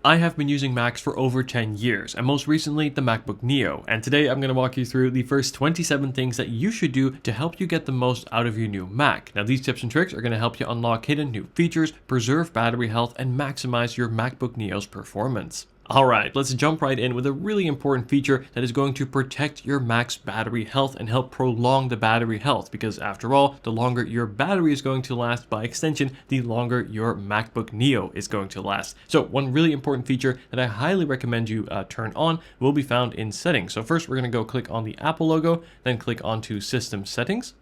I have been using Macs for over 10 years, and most recently the MacBook Neo, and today I'm going to walk you through the first 27 things that you should do to help you get the most out of your new Mac. Now these tips and tricks are going to help you unlock hidden new features, preserve battery health, and maximize your MacBook Neo's performance. Alright, let's jump right in with a really important feature that is going to protect your Mac's battery health and help prolong the battery health, because after all, the longer your battery is going to last, by extension, the longer your MacBook Neo is going to last. So one really important feature that I highly recommend you turn on will be found in settings. So first we're going to go click on the Apple logo, then click onto System Settings.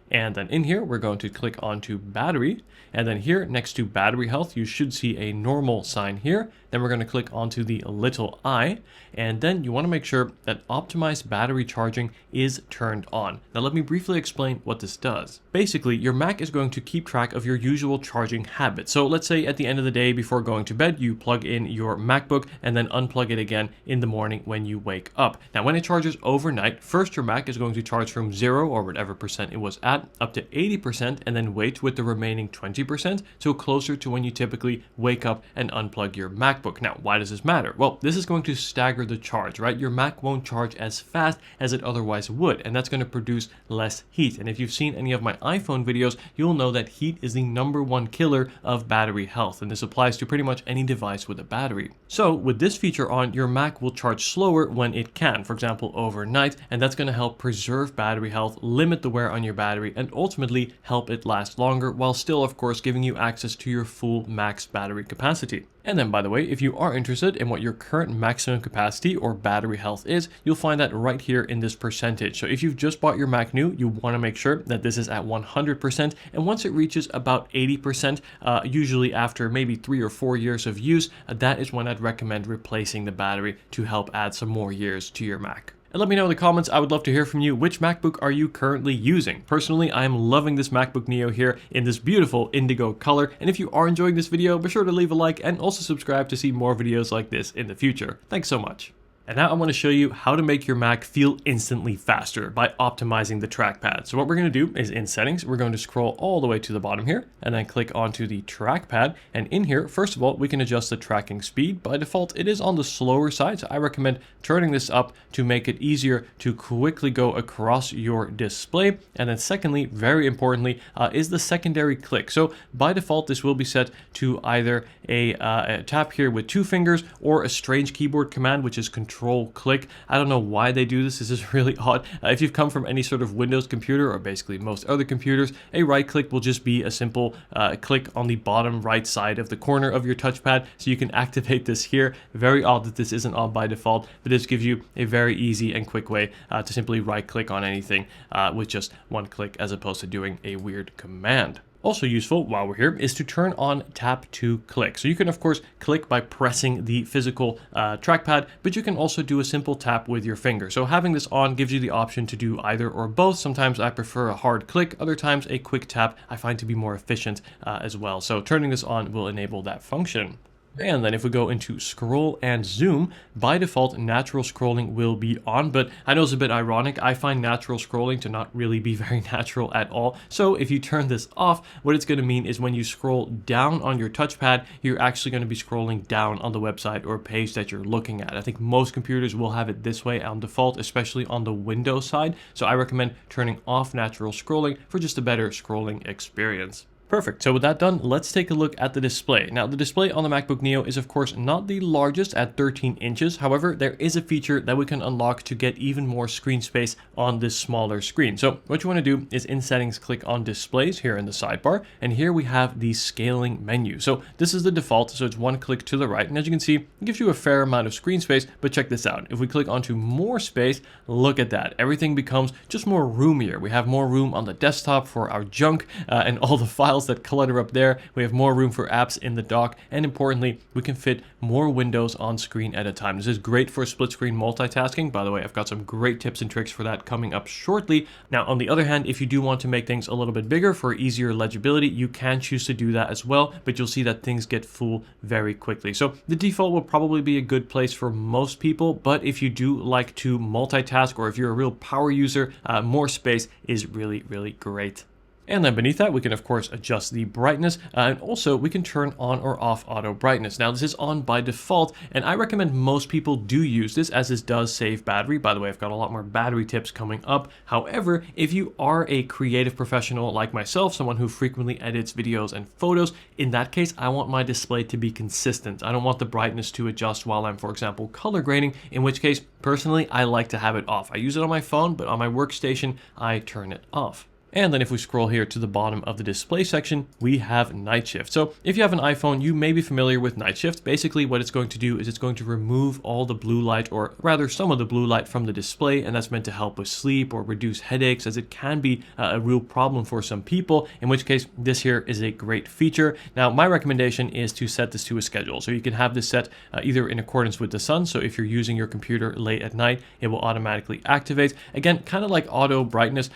And then in here, we're going to click onto battery. And then here next to battery health, you should see a normal sign here. Then we're going to click onto the little I. And then you want to make sure that optimized battery charging is turned on. Now let me briefly explain what this does. Basically, your Mac is going to keep track of your usual charging habits. So let's say at the end of the day before going to bed, you plug in your MacBook and then unplug it again in the morning when you wake up. Now when it charges overnight, first your Mac is going to charge from 0 or whatever percent it was at up to 80% and then wait with the remaining 20% so closer to when you typically wake up and unplug your MacBook. Now, why does this matter? Well, this is going to stagger the charge, right? Your Mac won't charge as fast as it otherwise would, and that's going to produce less heat. And if you've seen any of my iPhone videos, you'll know that heat is the #1 killer of battery health, and this applies to pretty much any device with a battery. So with this feature on, your Mac will charge slower when it can, for example, overnight, and that's going to help preserve battery health, limit the wear on your battery, and ultimately help it last longer while still, of course, giving you access to your full max battery capacity. And then, by the way, if you are interested in what your current maximum capacity or battery health is, you'll find that right here in this percentage. So if you've just bought your Mac new, you want to make sure that this is at 100%. And once it reaches about 80%, usually after maybe 3 or 4 years of use, that is when I'd recommend replacing the battery to help add some more years to your Mac. And let me know in the comments. I would love to hear from you. Which MacBook are you currently using? Personally, I am loving this MacBook Neo here in this beautiful indigo color. And if you are enjoying this video, be sure to leave a like and also subscribe to see more videos like this in the future. Thanks so much. And now I want to show you how to make your Mac feel instantly faster by optimizing the trackpad. So what we're going to do is in settings, we're going to scroll all the way to the bottom here and then click onto the trackpad. And in here, first of all, we can adjust the tracking speed. By default, it is on the slower side. So I recommend turning this up to make it easier to quickly go across your display. And then secondly, very importantly, is the secondary click. So by default, this will be set to either a tap here with 2 fingers or a strange keyboard command, which is Control click. I don't know why they do this. This is really odd. If you've come from any sort of Windows computer or basically most other computers, a right click will just be a simple click on the bottom right side of the corner of your touchpad. So you can activate this here. Very odd that this isn't on by default, but this gives you a very easy and quick way to simply right click on anything with just 1 click as opposed to doing a weird command. Also useful while we're here is to turn on tap to click. So you can of course click by pressing the physical trackpad, but you can also do a simple tap with your finger. So having this on gives you the option to do either or both. Sometimes I prefer a hard click, other times a quick tap I find to be more efficient as well. So turning this on will enable that function. And then if we go into scroll and zoom, by default, natural scrolling will be on, but I know it's a bit ironic. I find natural scrolling to not really be very natural at all. So if you turn this off, what it's going to mean is when you scroll down on your touchpad, you're actually going to be scrolling down on the website or page that you're looking at. I think most computers will have it this way on default, especially on the Windows side. So I recommend turning off natural scrolling for just a better scrolling experience. Perfect. So with that done, let's take a look at the display. Now, the display on the MacBook Neo is of course not the largest at 13 inches. However, there is a feature that we can unlock to get even more screen space on this smaller screen. So what you want to do is in settings, click on displays here in the sidebar. And here we have the scaling menu. So this is the default. So it's 1 click to the right. And as you can see, it gives you a fair amount of screen space, but check this out. If we click onto more space, look at that. Everything becomes just more roomier. We have more room on the desktop for our junk and all the files that clutter up there. We have more room for apps in the dock, and importantly, we can fit more windows on screen at a time. This is great for split screen multitasking. By the way, I've got some great tips and tricks for that coming up shortly. Now, on the other hand, if you do want to make things a little bit bigger for easier legibility, you can choose to do that as well, but you'll see that things get full very quickly. So the default will probably be a good place for most people, but if you do like to multitask or if you're a real power user, more space is really, really great. And then beneath that, we can of course adjust the brightness, and also we can turn on or off auto brightness. Now this is on by default, and I recommend most people do use this, as this does save battery. By the way, I've got a lot more battery tips coming up. However, if you are a creative professional like myself, someone who frequently edits videos and photos, in that case, I want my display to be consistent. I don't want the brightness to adjust while I'm, for example, color grading, in which case, personally, I like to have it off. I use it on my phone, but on my workstation, I turn it off. And then if we scroll here to the bottom of the display section, we have night shift. So if you have an iPhone, you may be familiar with night shift. Basically what it's going to do is it's going to remove all the blue light, or rather some of the blue light from the display, and that's meant to help with sleep or reduce headaches, as it can be a real problem for some people, in which case this here is a great feature. Now my recommendation is to set this to a schedule. So you can have this set either in accordance with the sun, so if you're using your computer late at night, it will automatically activate. Again, kind of like auto brightness.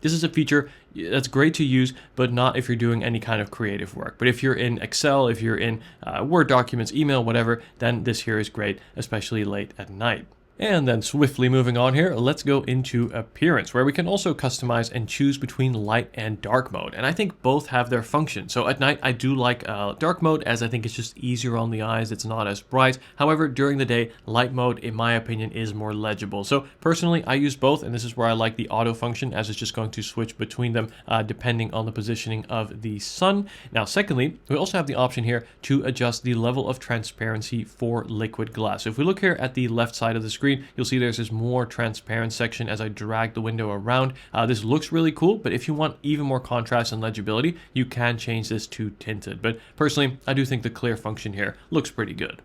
This is a feature that's great to use, but not if you're doing any kind of creative work. But if you're in Excel, if you're in Word documents, email, whatever, then this here is great, especially late at night. And then swiftly moving on here, let's go into appearance, where we can also customize and choose between light and dark mode. And I think both have their function. So at night, I do like dark mode, as I think it's just easier on the eyes. It's not as bright. However, during the day, light mode, in my opinion, is more legible. So personally, I use both, and this is where I like the auto function, as it's just going to switch between them depending on the positioning of the sun. Now, secondly, we also have the option here to adjust the level of transparency for liquid glass. So if we look here at the left side of the screen, you'll see there's this more transparent section as I drag the window around. This looks really cool, but if you want even more contrast and legibility, you can change this to tinted. But personally, I do think the clear function here looks pretty good.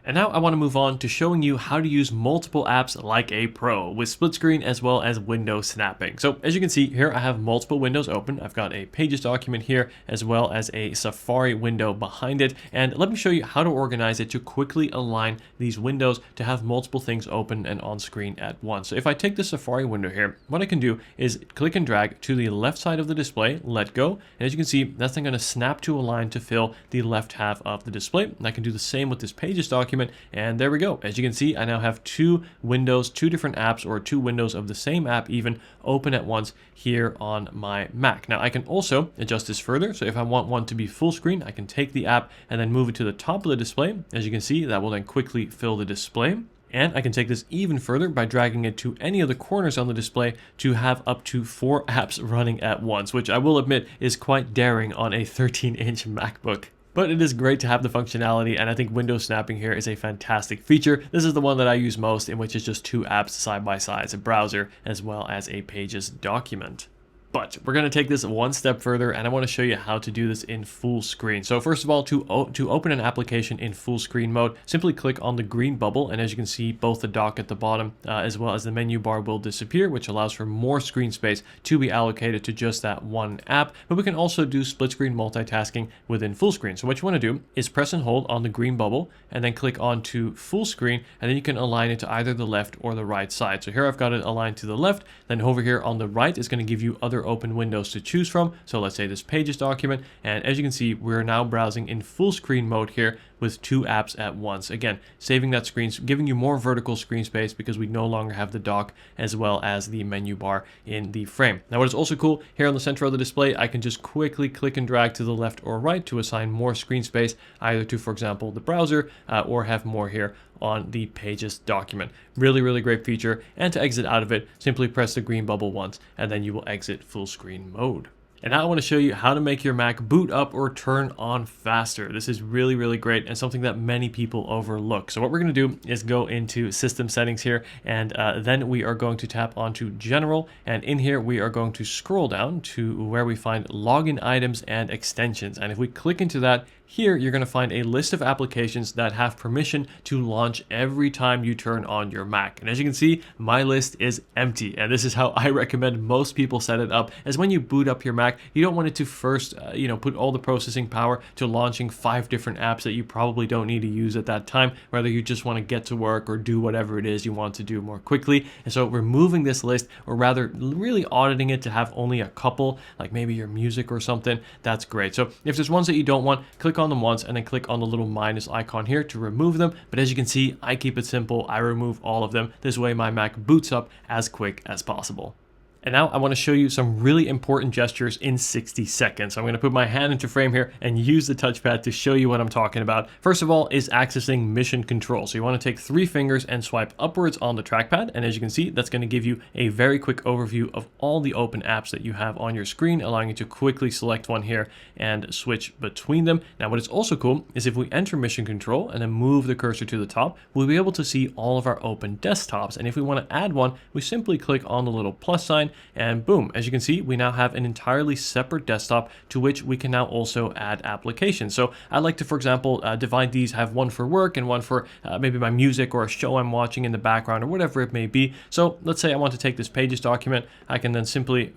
And now I want to move on to showing you how to use multiple apps like a pro, with split screen as well as window snapping. So as you can see here, I have multiple windows open. I've got a Pages document here, as well as a Safari window behind it. And let me show you how to organize it to quickly align these windows to have multiple things open and on screen at once. So if I take the Safari window here, what I can do is click and drag to the left side of the display, let go. And as you can see, that's then going to snap to align to fill the left half of the display. And I can do the same with this Pages document. And there we go. As you can see, I now have two windows, two different apps, or two windows of the same app even, open at once here on my Mac. Now I can also adjust this further. So if I want one to be full screen, I can take the app and then move it to the top of the display. As you can see, that will then quickly fill the display. And I can take this even further by dragging it to any of the corners on the display to have up to 4 apps running at once, which I will admit is quite daring on a 13-inch MacBook. But it is great to have the functionality, and I think window snapping here is a fantastic feature. This is the one that I use most, in which is just 2 apps side by side. It's a browser as well as a Pages document. But we're going to take this one step further, and I want to show you how to do this in full screen. So first of all, to open an application in full screen mode, simply click on the green bubble, and as you can see, both the dock at the bottom as well as the menu bar will disappear, which allows for more screen space to be allocated to just that one app. But we can also do split screen multitasking within full screen. So what you want to do is press and hold on the green bubble, and then click on to full screen, and then you can align it to either the left or the right side. So here I've got it aligned to the left, then over here on the right is going to give you other open windows to choose from. So let's say this Pages document, and as you can see, we're now browsing in full screen mode here with 2 apps at once. Again, saving that screen, giving you more vertical screen space because we no longer have the dock as well as the menu bar in the frame. Now what is also cool, here on the center of the display, I can just quickly click and drag to the left or right to assign more screen space, either to, for example, the browser or have more here on the Pages document. Really, really great feature. And to exit out of it, simply press the green bubble once, and then you will exit full screen mode. And now I want to show you how to make your Mac boot up or turn on faster. This is really, really great and something that many people overlook. So what we're going to do is go into system settings here, and then we are going to tap onto general, and in here we are going to scroll down to where we find login items and extensions. And if we click into that, here you're going to find a list of applications that have permission to launch every time you turn on your Mac. And as you can see, my list is empty, and this is how I recommend most people set it up, as when you boot up your Mac, you don't want it to first put all the processing power to launching 5 different apps that you probably don't need to use at that time, whether you just want to get to work or do whatever it is you want to do more quickly. And so removing this list, or rather really auditing it to have only a couple, like maybe your music or something, that's great. So if there's ones that you don't want, click on them once and then click on the little minus icon here to remove them. But as you can see, I keep it simple. I remove all of them. This way my Mac boots up as quick as possible. And now I want to show you some really important gestures in 60 seconds. I'm going to put my hand into frame here and use the touchpad to show you what I'm talking about. First of all is accessing mission control. So you want to take 3 fingers and swipe upwards on the trackpad. And as you can see, that's going to give you a very quick overview of all the open apps that you have on your screen, allowing you to quickly select one here and switch between them. Now, what is also cool is if we enter mission control and then move the cursor to the top, we'll be able to see all of our open desktops. And if we want to add one, we simply click on the little plus sign and boom, as you can see, we now have an entirely separate desktop to which we can now also add applications. So I like to, for example, divide these, have one for work and one for maybe my music or a show I'm watching in the background or whatever it may be. So let's say I want to take this Pages document. I can then simply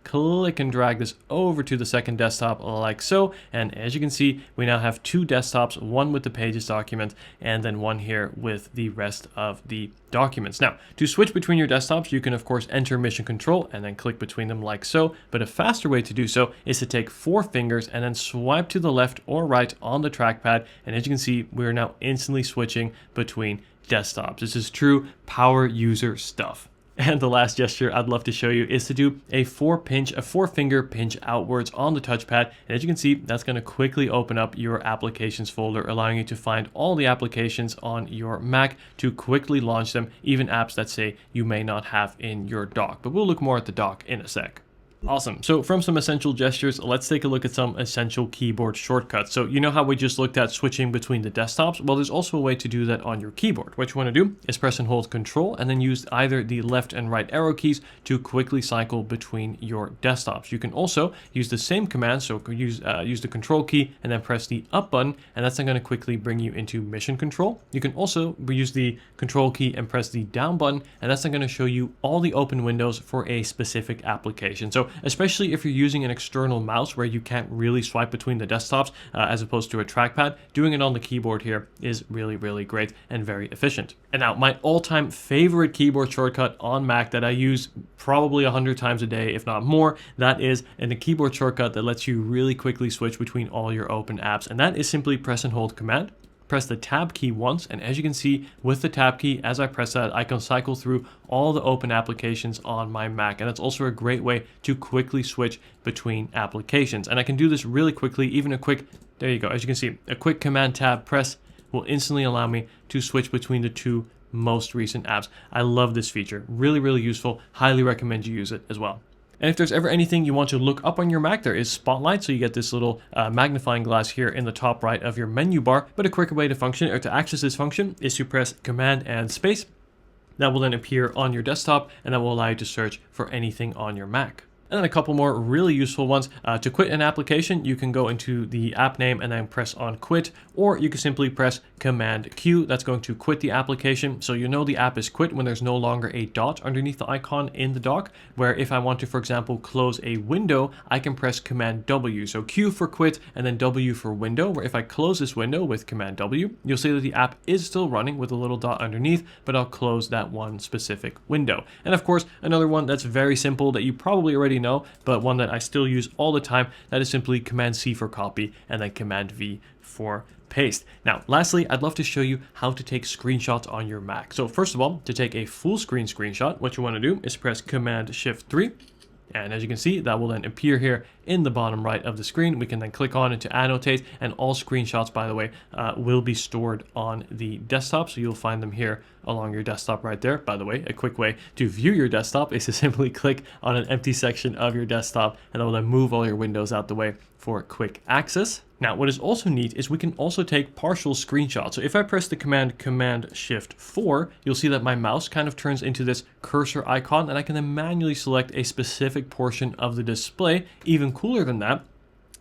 click and drag this over to the second desktop like so. And as you can see, we now have 2 desktops, one with the Pages document and then one here with the rest of the documents. Now, to switch between your desktops, you can of course enter mission control and then click between them like so. But a faster way to do so is to take 4 fingers and then swipe to the left or right on the trackpad. And as you can see, we're now instantly switching between desktops. This is true power user stuff. And the last gesture I'd love to show you is to do a 4-finger pinch outwards on the touchpad. And as you can see, that's going to quickly open up your applications folder, allowing you to find all the applications on your Mac to quickly launch them, even apps that say you may not have in your dock. But we'll look more at the dock in a sec. Awesome. So from some essential gestures, let's take a look at some essential keyboard shortcuts. So you know how we just looked at switching between the desktops? Well, there's also a way to do that on your keyboard. What you want to do is press and hold Control and then use either the left and right arrow keys to quickly cycle between your desktops. You can also use the same command, so use the Control key and then press the up button, and that's then going to quickly bring you into mission control. You can also use the Control key and press the down button, and that's then going to show you all the open windows for a specific application. So especially if you're using an external mouse where you can't really swipe between the desktops as opposed to a trackpad, doing it on the keyboard here is really, really great and very efficient. And now my all-time favorite keyboard shortcut on Mac that I use probably 100 times a day, if not more, that is a keyboard shortcut that lets you really quickly switch between all your open apps. And that is simply press and hold Command, press the tab key once, and as you can see with the tab key, as I press that, I can cycle through all the open applications on my Mac. And it's also a great way to quickly switch between applications. And I can do this really quickly, even a quick, there you go, as you can see, a quick Command tab press will instantly allow me to switch between the 2 most recent apps. I love this feature, really, really useful. Highly recommend you use it as well. And if there's ever anything you want to look up on your Mac, there is Spotlight. So you get this little magnifying glass here in the top right of your menu bar. But a quicker way to function or to access this function is to press Command and Space. That will then appear on your desktop, and that will allow you to search for anything on your Mac. And then a couple more really useful ones. To quit an application, you can go into the app name and then press on quit, or you can simply press Command Q. That's going to quit the application. So you know the app is quit when there's no longer a dot underneath the icon in the dock, where if I want to, for example, close a window, I can press Command W. So Q for quit and then W for window, where if I close this window with Command W, you'll see that the app is still running with a little dot underneath, but I'll close that one specific window. And of course, another one that's very simple that you probably already know, but one that I still use all the time, that is simply Command C for copy and then Command V for paste. Now, lastly, I'd love to show you how to take screenshots on your Mac. So first of all, to take a full screen screenshot, what you want to do is press Command Shift 3. And as you can see, that will then appear here in the bottom right of the screen. We can then click on it to annotate, and all screenshots, by the way, will be stored on the desktop. So you'll find them here along your desktop right there. By the way, a quick way to view your desktop is to simply click on an empty section of your desktop, and that will then move all your windows out the way for quick access. Now, what is also neat is we can also take partial screenshots. So if I press the Command Shift 4, you'll see that my mouse kind of turns into this cursor icon, and I can then manually select a specific portion of the display. Even cooler than that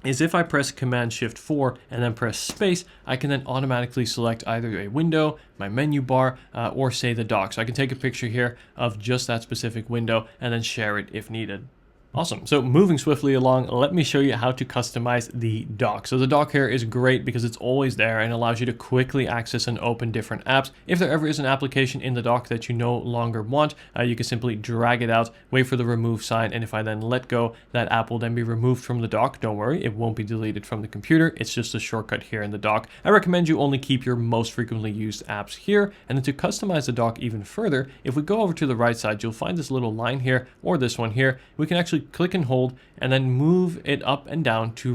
is if I press Command Shift 4 and then press space, I can then automatically select either a window, my menu bar, or say the dock. So I can take a picture here of just that specific window and then share it if needed. Awesome. So moving swiftly along, let me show you how to customize the dock. So the dock here is great because it's always there and allows you to quickly access and open different apps. If there ever is an application in the dock that you no longer want, you can simply drag it out, wait for the remove sign, and if I then let go, that app will then be removed from the dock. Don't worry, it won't be deleted from the computer. It's just a shortcut here in the dock. I recommend you only keep your most frequently used apps here. And then to customize the dock even further, if we go over to the right side, you'll find this little line here, or this one here. We can actually click and hold and then move it up and down to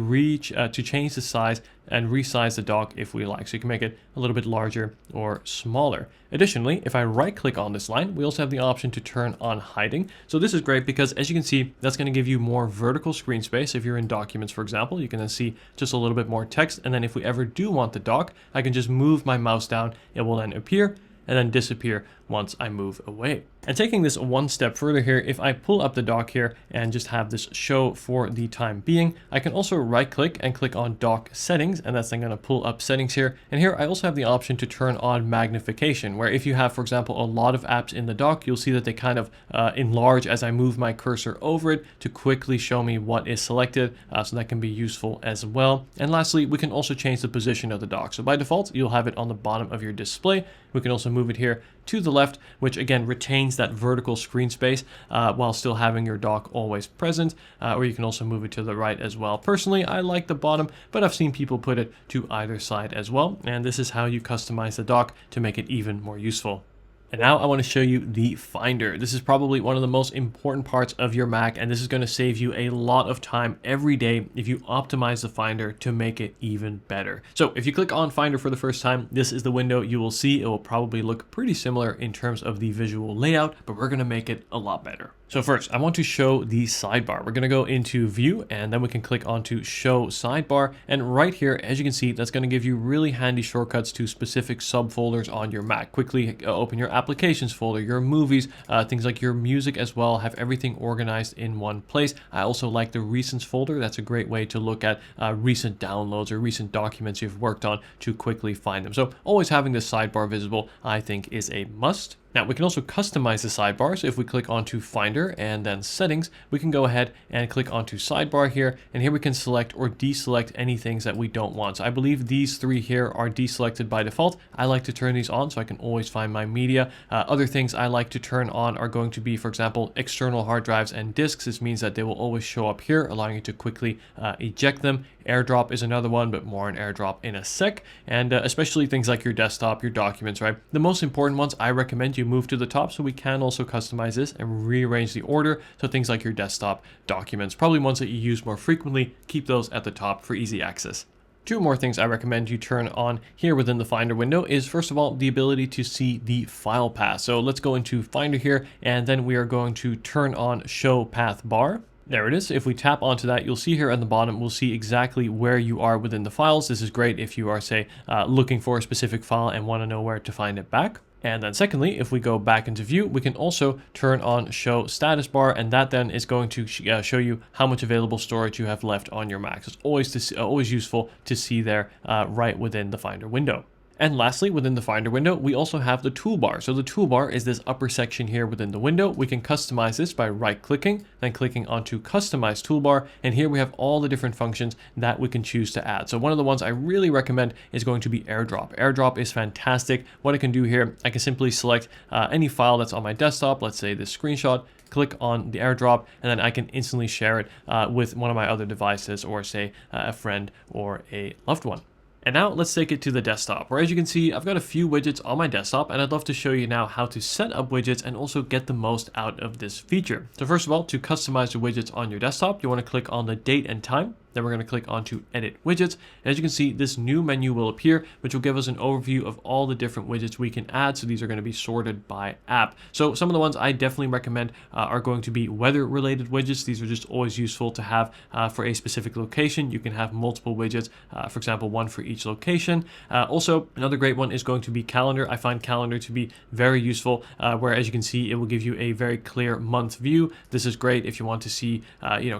change the size and resize the dock if we like. So you can make it a little bit larger or smaller. Additionally, if I right click on this line, we also have the option to turn on hiding. So this is great because as you can see, that's going to give you more vertical screen space. If you're in documents, for example, you can then see just a little bit more text. And then if we ever do want the dock, I can just move my mouse down. It will then appear and then disappear once I move away. And taking this one step further here, if I pull up the dock here and just have this show for the time being, I can also right click and click on dock settings, and that's then going to pull up settings here. And here I also have the option to turn on magnification, where if you have, for example, a lot of apps in the dock, you'll see that they kind of enlarge as I move my cursor over it to quickly show me what is selected. So that can be useful as well. And lastly, we can also change the position of the dock. So by default, you'll have it on the bottom of your display. We can also move it here to the left, which again retains that vertical screen space while still having your dock always present, or you can also move it to the right as well. Personally, I like the bottom, but I've seen people put it to either side as well, and this is how you customize the dock to make it even more useful. And now I want to show you the Finder. This is probably one of the most important parts of your Mac, and this is going to save you a lot of time every day if you optimize the Finder to make it even better. So if you click on Finder for the first time, this is the window you will see. It will probably look pretty similar in terms of the visual layout, but we're going to make it a lot better. So first, I want to show the sidebar. We're going to go into View, and then we can click onto Show Sidebar. And right here, as you can see, that's going to give you really handy shortcuts to specific subfolders on your Mac. Quickly open your Applications folder, your movies, things like your music as well, have everything organized in one place. I also like the Recents folder. That's a great way to look at recent downloads or recent documents you've worked on to quickly find them. So always having this sidebar visible, I think, is a must. Now we can also customize the sidebar. So if we click onto Finder and then Settings, we can go ahead and click onto Sidebar here. And here we can select or deselect any things that we don't want. So I believe these three here are deselected by default. I like to turn these on so I can always find my media. Other things I like to turn on are going to be, for example, external hard drives and disks. This means that they will always show up here, allowing you to quickly eject them. AirDrop is another one, but more on AirDrop in a sec. And especially things like your desktop, your documents, right? The most important ones, I recommend you move to the top so we can also customize this and rearrange the order. So things like your desktop documents, probably ones that you use more frequently, keep those at the top for easy access. Two more things I recommend you turn on here within the Finder window is, first of all, the ability to see the file path. So let's go into Finder here, and then we are going to turn on Show Path Bar. There it is. If we tap onto that, you'll see here at the bottom, we'll see exactly where you are within the files. This is great if you are, say, looking for a specific file and want to know where to find it back. And then secondly, if we go back into View, we can also turn on Show Status Bar, and that then is going to show you how much available storage you have left on your Mac. So it's always useful to see there right within the Finder window. And lastly, within the Finder window, we also have the toolbar. So the toolbar is this upper section here within the window. We can customize this by right-clicking, then clicking onto Customize Toolbar. And here we have all the different functions that we can choose to add. So one of the ones I really recommend is going to be AirDrop. AirDrop is fantastic. What I can do here, I can simply select any file that's on my desktop, let's say this screenshot, click on the AirDrop, and then I can instantly share it with one of my other devices, or say a friend or a loved one. And now let's take it to the desktop, where as you can see, I've got a few widgets on my desktop, and I'd love to show you now how to set up widgets and also get the most out of this feature. So first of all, to customize the widgets on your desktop, you want to click on the date and time. Then we're going to click onto Edit Widgets. And as you can see, this new menu will appear, which will give us an overview of all the different widgets we can add. So these are going to be sorted by app. So some of the ones I definitely recommend are going to be weather-related widgets. These are just always useful to have for a specific location. You can have multiple widgets, for example, one for each location. Also, another great one is going to be calendar. I find calendar to be very useful, where as you can see, it will give you a very clear month view. This is great if you want to see,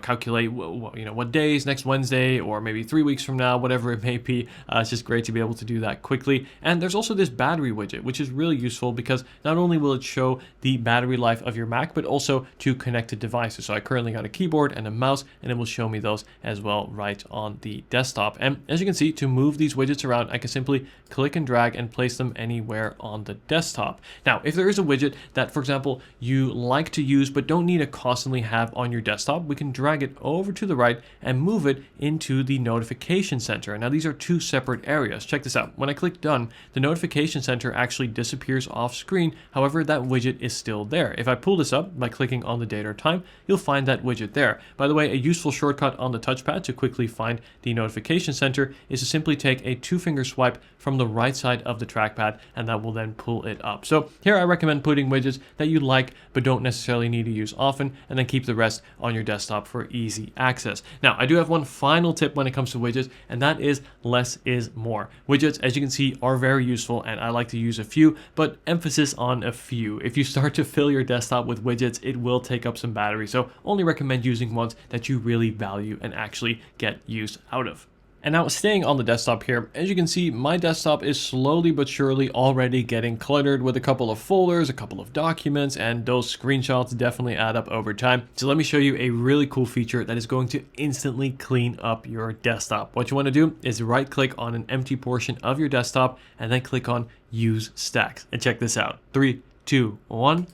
calculate, what days next this Wednesday or maybe 3 weeks from now, whatever it may be. It's just great to be able to do that quickly. And there's also this battery widget, which is really useful because not only will it show the battery life of your Mac, but also to connected devices. So I currently got a keyboard and a mouse, and it will show me those as well right on the desktop. And as you can see, to move these widgets around, I can simply click and drag and place them anywhere on the desktop. Now, if there is a widget that, for example, you like to use but don't need to constantly have on your desktop, we can drag it over to the right and move it into the notification center. Now, these are two separate areas. Check this out. When I click done, the notification center actually disappears off screen. However, that widget is still there. If I pull this up by clicking on the date or time, you'll find that widget there. By the way, a useful shortcut on the touchpad to quickly find the notification center is to simply take a 2-finger swipe from the right side of the trackpad, and that will then pull it up. So here I recommend putting widgets that you like but don't necessarily need to use often, and then keep the rest on your desktop for easy access. Now, I do have one final tip when it comes to widgets, and that is less is more. Widgets, as you can see, are very useful, and I like to use a few, but emphasis on a few. If you start to fill your desktop with widgets, it will take up some battery, so only recommend using ones that you really value and actually get use out of. And now, staying on the desktop here, as you can see, my desktop is slowly but surely already getting cluttered with a couple of folders, a couple of documents, and those screenshots definitely add up over time. So let me show you a really cool feature that is going to instantly clean up your desktop. What you want to do is right click on an empty portion of your desktop and then click on Use Stacks. And check this out. 3, 2, 1,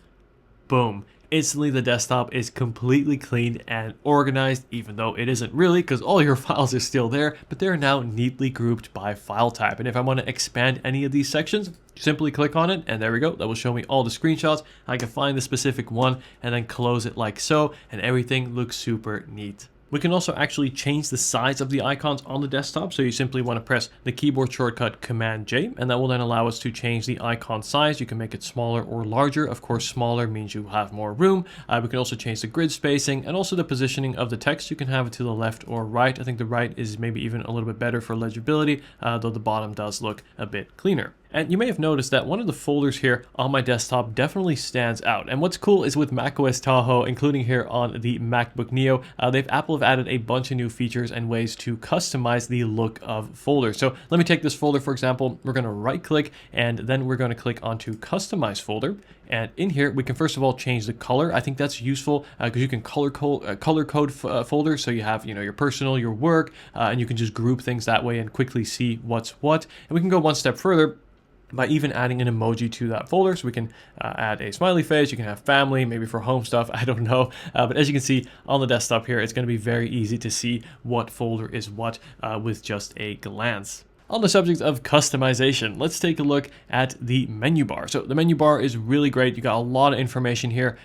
boom. Instantly, the desktop is completely cleaned and organized, even though it isn't really, because all your files are still there, but they're now neatly grouped by file type. And if I want to expand any of these sections, simply click on it, and there we go. That will show me all the screenshots. I can find the specific one and then close it like so, and everything looks super neat. We can also actually change the size of the icons on the desktop. So you simply want to press the keyboard shortcut Command J, and that will then allow us to change the icon size. You can make it smaller or larger. Of course, smaller means you have more room. We can also change the grid spacing and also the positioning of the text. You can have it to the left or right. I think the right is maybe even a little bit better for legibility, though the bottom does look a bit cleaner. And you may have noticed that one of the folders here on my desktop definitely stands out. And what's cool is with macOS Tahoe, including here on the MacBook Neo, Apple have added a bunch of new features and ways to customize the look of folders. So let me take this folder, for example. We're going to right click, and then we're going to click onto Customize folder. And in here, we can first of all change the color. I think that's useful because you can color code folders. So you have, your personal, your work, and you can just group things that way and quickly see what's what. And we can go one step further by even adding an emoji to that folder. So we can add a smiley face. You can have family, maybe for home stuff, I don't know. But as you can see on the desktop here, it's going to be very easy to see what folder is what with just a glance. On the subject of customization, let's take a look at the menu bar. So the menu bar is really great. You got a lot of information here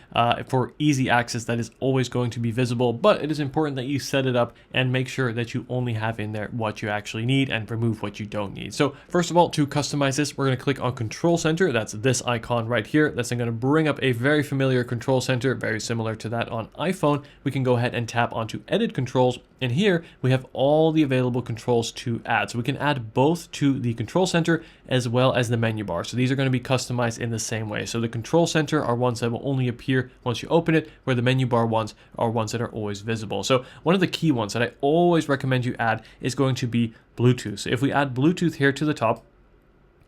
for easy access that is always going to be visible, but it is important that you set it up and make sure that you only have in there what you actually need and remove what you don't need. So first of all, to customize this, we're going to click on Control Center. That's this icon right here. That's going to bring up a very familiar control center, very similar to that on iPhone. We can go ahead and tap onto Edit Controls, and here we have all the available controls to add. So we can add both to the control center as well as the menu bar. So these are going to be customized in the same way. So the control center are ones that will only appear once you open it, where the menu bar ones are ones that are always visible. So one of the key ones that I always recommend you add is going to be Bluetooth. So if we add Bluetooth here to the top,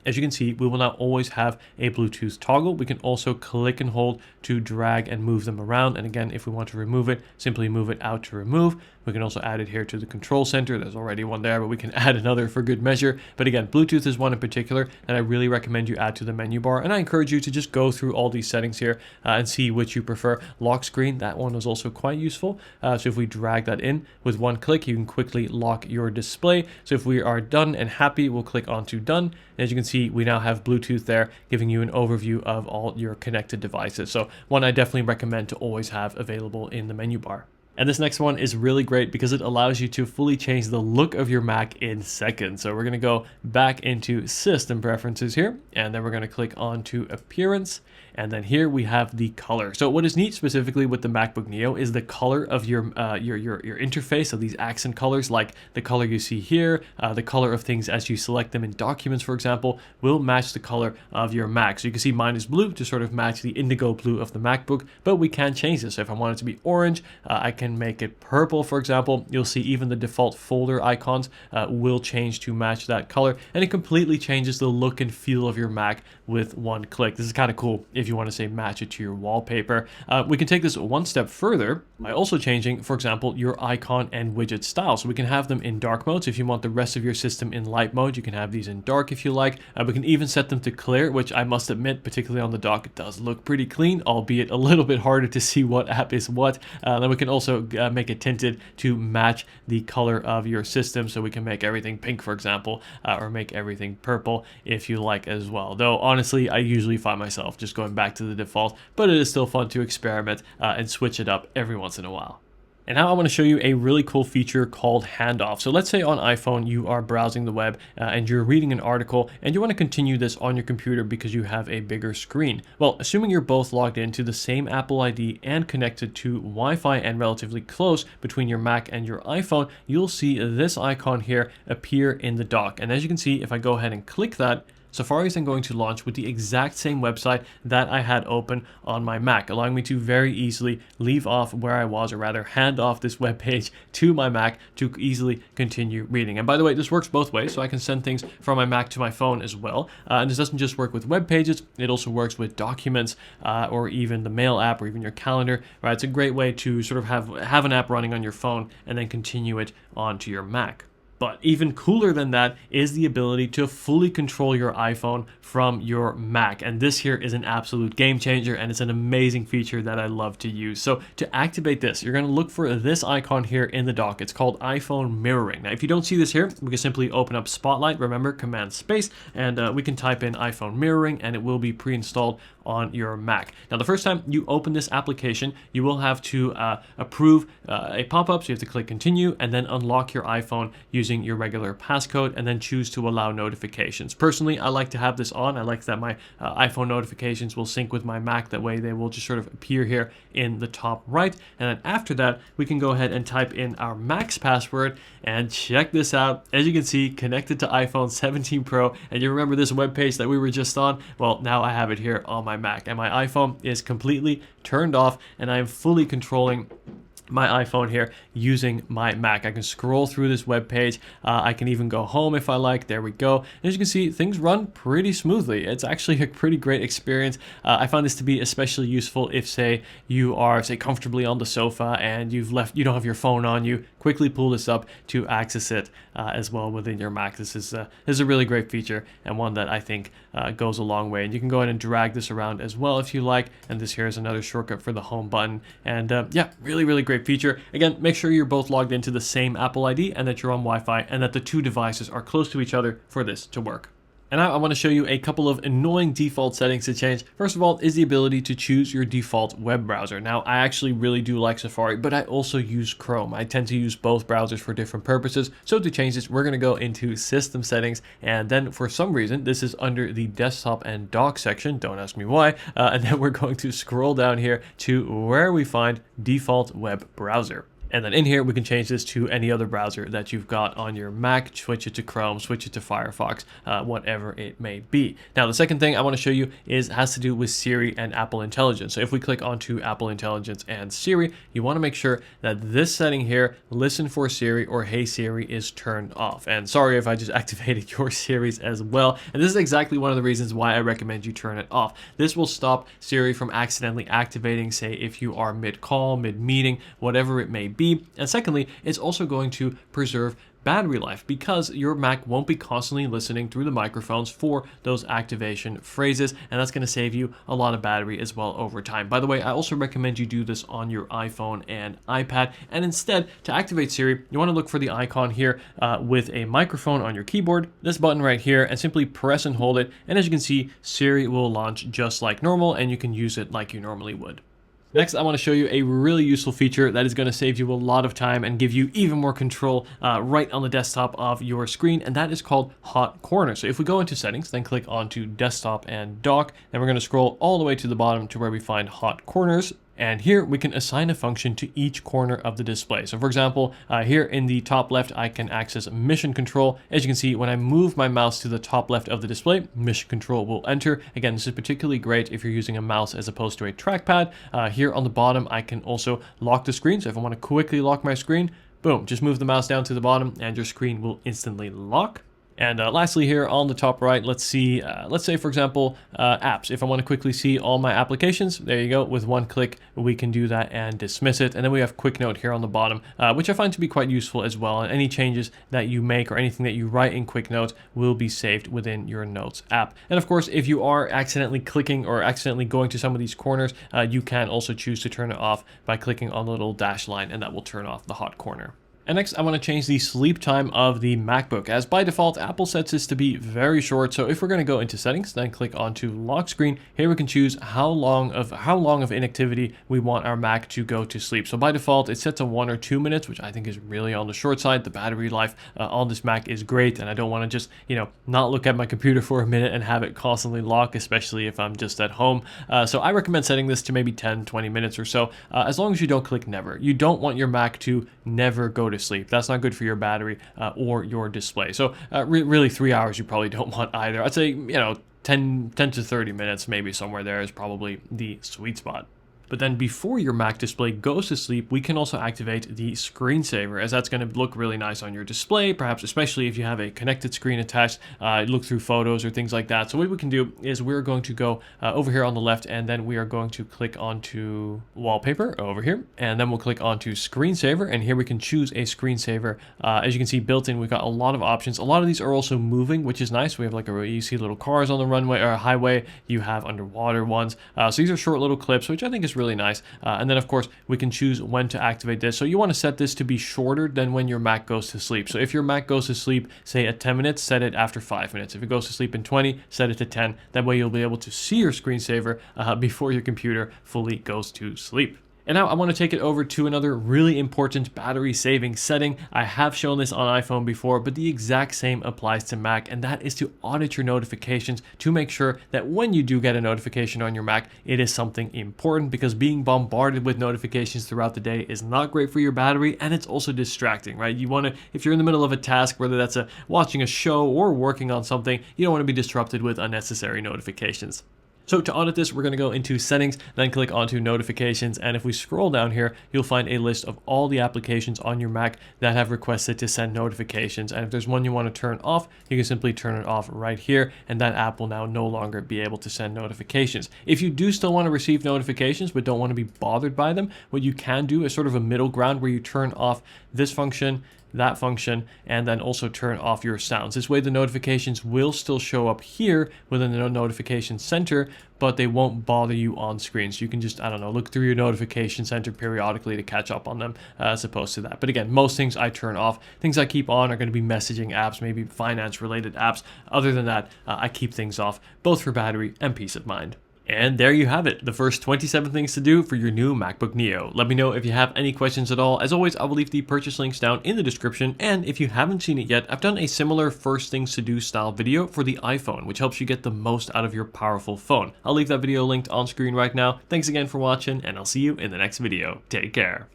as you can see, we will now always have a Bluetooth toggle. We can also click and hold to drag and move them around. And again, if we want to remove it, simply move it out to remove. We can also add it here to the control center. There's already one there, but we can add another for good measure. But again, Bluetooth is one in particular that I really recommend you add to the menu bar. And I encourage you to just go through all these settings here and see which you prefer. Lock screen, that one is also quite useful. So if we drag that in with one click, you can quickly lock your display. So if we are done and happy, we'll click onto done. And as you can see, we now have Bluetooth there, giving you an overview of all your connected devices. So one I definitely recommend to always have available in the menu bar. And this next one is really great because it allows you to fully change the look of your Mac in seconds. So we're going to go back into System Preferences here, and then we're going to click on to Appearance. And then here we have the color. So what is neat specifically with the MacBook Neo is the color of your interface. So these accent colors, like the color you see here, the color of things as you select them in documents, for example, will match the color of your Mac. So you can see mine is blue to sort of match the indigo blue of the MacBook, but we can change this. So if I want it to be orange, I can can make it purple, for example. You'll see even the default folder icons will change to match that color, and it completely changes the look and feel of your Mac with one click. This is kind of cool if you want to say match it to your wallpaper. We can take this one step further by also changing, for example, your icon and widget style. So we can have them in dark mode. So if you want the rest of your system in light mode, you can have these in dark if you like. We can even set them to clear, which I must admit, particularly on the dock, it does look pretty clean, albeit a little bit harder to see what app is what. Then we can also make it tinted to match the color of your system. So we can make everything pink, for example, or make everything purple if you like as well. Though honestly, I usually find myself just going back to the default, but it is still fun to experiment and switch it up every once in a while. And now I want to show you a really cool feature called handoff. So let's say on iPhone, you are browsing the web and you're reading an article and you want to continue this on your computer because you have a bigger screen. Well, assuming you're both logged into the same Apple ID and connected to Wi-Fi and relatively close between your Mac and your iPhone, you'll see this icon here appear in the dock. And as you can see, if I go ahead and click that, Safari is then going to launch with the exact same website that I had open on my Mac, allowing me to very easily leave off where I was, or rather hand off this web page to my Mac to easily continue reading. And by the way, this works both ways, so I can send things from my Mac to my phone as well. And this doesn't just work with web pages, it also works with documents or even the mail app or even your calendar. Right? It's a great way to sort of have an app running on your phone and then continue it onto your Mac. But even cooler than that is the ability to fully control your iPhone from your Mac. And this here is an absolute game changer, and it's an amazing feature that I love to use. So to activate this, you're going to look for this icon here in the dock. It's called iPhone mirroring. Now, if you don't see this here, we can simply open up Spotlight, remember, Command Space, and we can type in iPhone mirroring, and it will be pre-installed on your Mac. Now, the first time you open this application, you will have to approve a pop-up. So you have to click continue and then unlock your iPhone using your regular passcode and then choose to allow notifications. Personally, I like to have this on. I like that my iPhone notifications will sync with my Mac. That way they will just sort of appear here in the top right. And then after that, we can go ahead and type in our Mac's password and check this out. As you can see, connected to iPhone 17 Pro. And you remember this web page that we were just on? Well, now I have it here on my Mac, and my iPhone is completely turned off, and I am fully controlling my iPhone here using my Mac. I can scroll through this web page. I can even go home if I like. There we go. And as you can see, things run pretty smoothly. It's actually a pretty great experience. I found this to be especially useful if, say, you are, comfortably on the sofa and you don't have your phone on you. Quickly pull this up to access it as well within your Mac. This is a really great feature, and one that I think goes a long way. And you can go ahead and drag this around as well if you like. And this here is another shortcut for the home button. And yeah, really great feature. Again, make sure you're both logged into the same Apple ID and that you're on Wi-Fi and that the two devices are close to each other for this to work. And now I want to show you a couple of annoying default settings to change. First of all is the ability to choose your default web browser. Now, I actually really do like Safari, but I also use Chrome. I tend to use both browsers for different purposes. So to change this, we're going to go into System Settings, and then for some reason, this is under the Desktop and Dock section. Don't ask me why. And then we're going to scroll down here to where we find Default Web Browser. And then in here, we can change this to any other browser that you've got on your Mac, switch it to Chrome, switch it to Firefox, whatever it may be. Now, the second thing I want to show you has to do with Siri and Apple Intelligence. So if we click onto Apple Intelligence and Siri, you want to make sure that this setting here, Listen for Siri or Hey Siri, is turned off. And sorry if I just activated your Siris as well. And this is exactly one of the reasons why I recommend you turn it off. This will stop Siri from accidentally activating, say, if you are mid-call, mid-meeting, whatever it may be. And secondly, it's also going to preserve battery life because your Mac won't be constantly listening through the microphones for those activation phrases, and that's going to save you a lot of battery as well over time. By the way, I also recommend you do this on your iPhone and iPad, and instead, to activate Siri, you want to look for the icon here with a microphone on your keyboard, this button right here, and simply press and hold it, and as you can see, Siri will launch just like normal, and you can use it like you normally would. Next, I want to show you a really useful feature that is going to save you a lot of time and give you even more control right on the desktop of your screen, and that is called Hot Corner. So if we go into Settings, then click onto Desktop and Dock, and we're going to scroll all the way to the bottom to where we find Hot Corners. And here we can assign a function to each corner of the display. So for example, here in the top left, I can access mission control. As you can see, when I move my mouse to the top left of the display, mission control will enter. Again, this is particularly great if you're using a mouse as opposed to a trackpad. Here on the bottom, I can also lock the screen. So if I want to quickly lock my screen, boom, just move the mouse down to the bottom and your screen will instantly lock. And lastly here on the top right, let's see, let's say for example, apps. If I want to quickly see all my applications, there you go. With one click, we can do that and dismiss it. And then we have quick note here on the bottom, which I find to be quite useful as well. And any changes that you make or anything that you write in quick note will be saved within your notes app. And of course, if you are accidentally clicking or accidentally going to some of these corners, you can also choose to turn it off by clicking on the little dash line, and that will turn off the hot corner. And next, I want to change the sleep time of the MacBook, as by default, Apple sets this to be very short. So if we're going to go into settings, then click onto lock screen, here we can choose how long of inactivity we want our Mac to go to sleep. So by default, it's set to 1 or 2 minutes, which I think is really on the short side. The battery life on this Mac is great, and I don't want to just, not look at my computer for a minute and have it constantly lock, especially if I'm just at home. So I recommend setting this to maybe 10, 20 minutes or so, as long as you don't click never. You don't want your Mac to never go to sleep. That's not good for your battery or your display. So really 3 hours you probably don't want either. I'd say 10 to 30 minutes, maybe somewhere there is probably the sweet spot. But then before your Mac display goes to sleep, we can also activate the screensaver, as that's going to look really nice on your display, perhaps especially if you have a connected screen attached, look through photos or things like that. So what we can do is we're going to go over here on the left, and then we are going to click onto wallpaper over here, and then we'll click onto screensaver, and here we can choose a screensaver. As you can see, built in, we've got a lot of options. A lot of these are also moving, which is nice. We have like you see little cars on the runway or highway. You have underwater ones. So these are short little clips, which I think is really nice. And then of course we can choose when to activate this. So you want to set this to be shorter than when your Mac goes to sleep. So if your Mac goes to sleep, say at 10 minutes, set it after 5 minutes. If it goes to sleep in 20, set it to 10. That way you'll be able to see your screensaver before your computer fully goes to sleep. And now I want to take it over to another really important battery saving setting. I have shown this on iPhone before, but the exact same applies to Mac, and that is to audit your notifications to make sure that when you do get a notification on your Mac, it is something important, because being bombarded with notifications throughout the day is not great for your battery, and it's also distracting, right? You want to, if you're in the middle of a task, whether that's watching a show or working on something, you don't want to be disrupted with unnecessary notifications. So to audit this, we're going to go into settings, then click onto notifications. And if we scroll down here, you'll find a list of all the applications on your Mac that have requested to send notifications. And if there's one you want to turn off, you can simply turn it off right here. And that app will now no longer be able to send notifications. If you do still want to receive notifications, but don't want to be bothered by them, what you can do is sort of a middle ground where you turn off this function, that function, and then also turn off your sounds. This way the notifications will still show up here within the notification center, but they won't bother you on screen. So you can just, look through your notification center periodically to catch up on them as opposed to that. But again, most things I turn off. Things I keep on are going to be messaging apps, maybe finance related apps. Other than that, I keep things off, both for battery and peace of mind. And there you have it, the first 27 things to do for your new MacBook Neo. Let me know if you have any questions at all. As always, I will leave the purchase links down in the description. And if you haven't seen it yet, I've done a similar first things to do style video for the iPhone, which helps you get the most out of your powerful phone. I'll leave that video linked on screen right now. Thanks again for watching, and I'll see you in the next video. Take care.